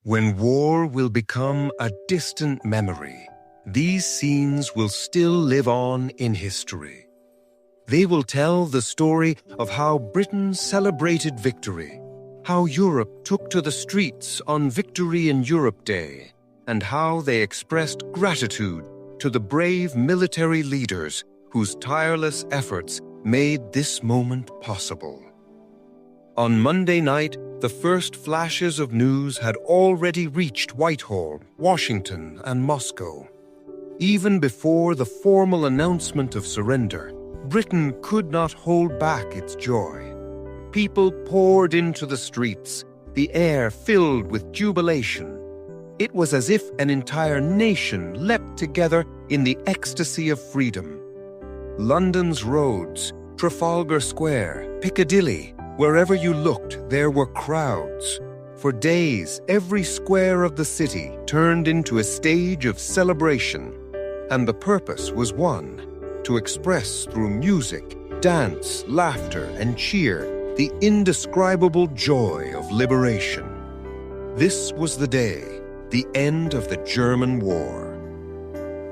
When war will become a distant memory, these scenes will still live on in history. They will tell the story of how Britain celebrated victory, how Europe took to the streets on Victory in Europe Day, and how they expressed gratitude to the brave military leaders whose tireless efforts made this moment possible. On Monday night, the first flashes of news had already reached Whitehall, Washington, and Moscow. Even before the formal announcement of surrender, Britain could not hold back its joy. People poured into the streets, the air filled with jubilation. It was as if an entire nation leapt together in the ecstasy of freedom. London's roads, Trafalgar Square, Piccadilly, wherever you looked, there were crowds. For days, every square of the city turned into a stage of celebration, and the purpose was one: to express through music, dance, laughter, and cheer the indescribable joy of liberation. This was the day, the end of the German war.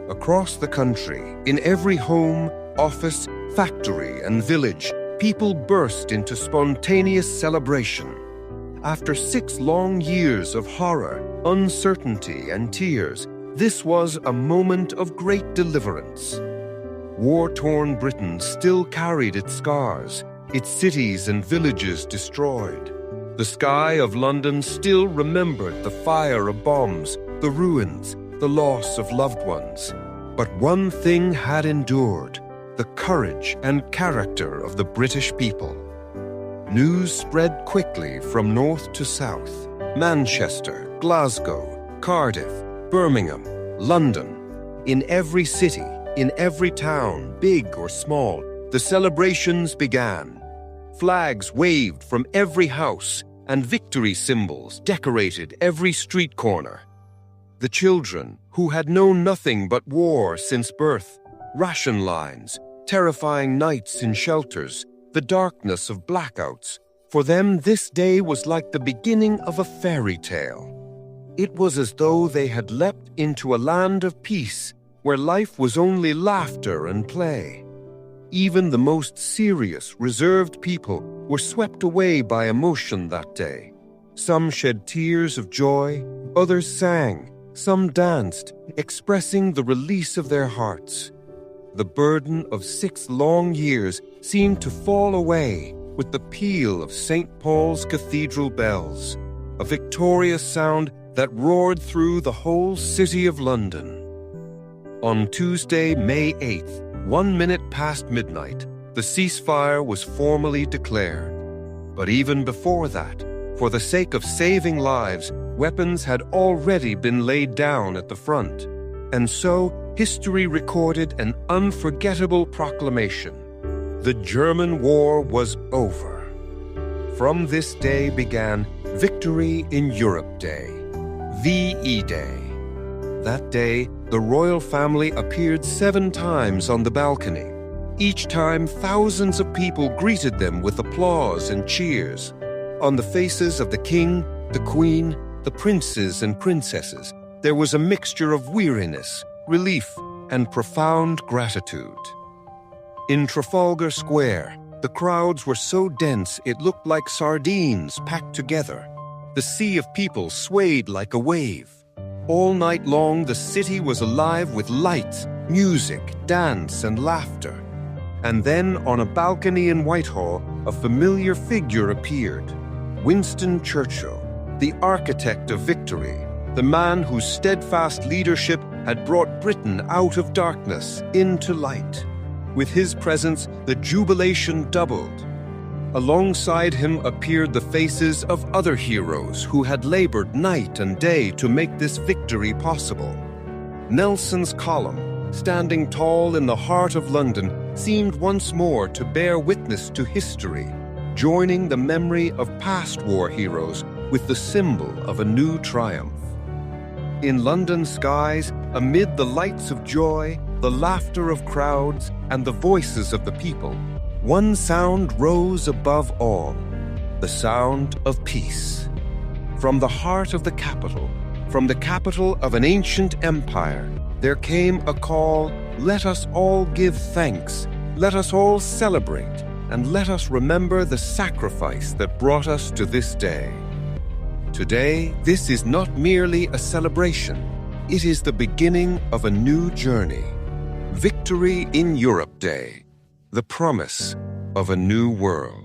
Across the country, in every home, office, factory, and village, people burst into spontaneous celebration. After 6 long years of horror, uncertainty, and tears, this was a moment of great deliverance. War-torn Britain still carried its scars, its cities and villages destroyed. The sky of London still remembered the fire of bombs, the ruins, the loss of loved ones. But one thing had endured: the courage and character of the British people. News spread quickly from north to south: Manchester, Glasgow, Cardiff, Birmingham, London. In every city, in every town, big or small, the celebrations began. Flags waved from every house, and victory symbols decorated every street corner. The children, who had known nothing but war since birth, ration lines, terrifying nights in shelters, the darkness of blackouts, for them this day was like the beginning of a fairy tale. It was as though they had leapt into a land of peace, where life was only laughter and play. Even the most serious, reserved people were swept away by emotion that day. Some shed tears of joy, others sang, some danced, expressing the release of their hearts. The burden of 6 long years seemed to fall away with the peal of St. Paul's Cathedral bells, a victorious sound that roared through the whole city of London. On Tuesday, May 8th, 1 minute past midnight, the ceasefire was formally declared. But even before that, for the sake of saving lives, weapons had already been laid down at the front. And so, history recorded an unforgettable proclamation: the German war was over. From this day began Victory in Europe Day, VE Day. That day, the royal family appeared 7 times on the balcony. Each time, thousands of people greeted them with applause and cheers. On the faces of the king, the queen, the princes and princesses, there was a mixture of weariness, relief, and profound gratitude. In Trafalgar Square, the crowds were so dense it looked like sardines packed together. The sea of people swayed like a wave. All night long, the city was alive with lights, music, dance, and laughter. And then, on a balcony in Whitehall, a familiar figure appeared: Winston Churchill, the architect of victory, the man whose steadfast leadership had brought Britain out of darkness into light. With his presence, the jubilation doubled. Alongside him appeared the faces of other heroes who had labored night and day to make this victory possible. Nelson's column, standing tall in the heart of London, seemed once more to bear witness to history, joining the memory of past war heroes with the symbol of a new triumph. In London skies, amid the lights of joy, the laughter of crowds, and the voices of the people, one sound rose above all: the sound of peace. From the heart of the capital of an ancient empire, there came a call, let us all give thanks, let us all celebrate, and let us remember the sacrifice that brought us to this day. Today, this is not merely a celebration, it is the beginning of a new journey. Victory in Europe Day, the promise of a new world.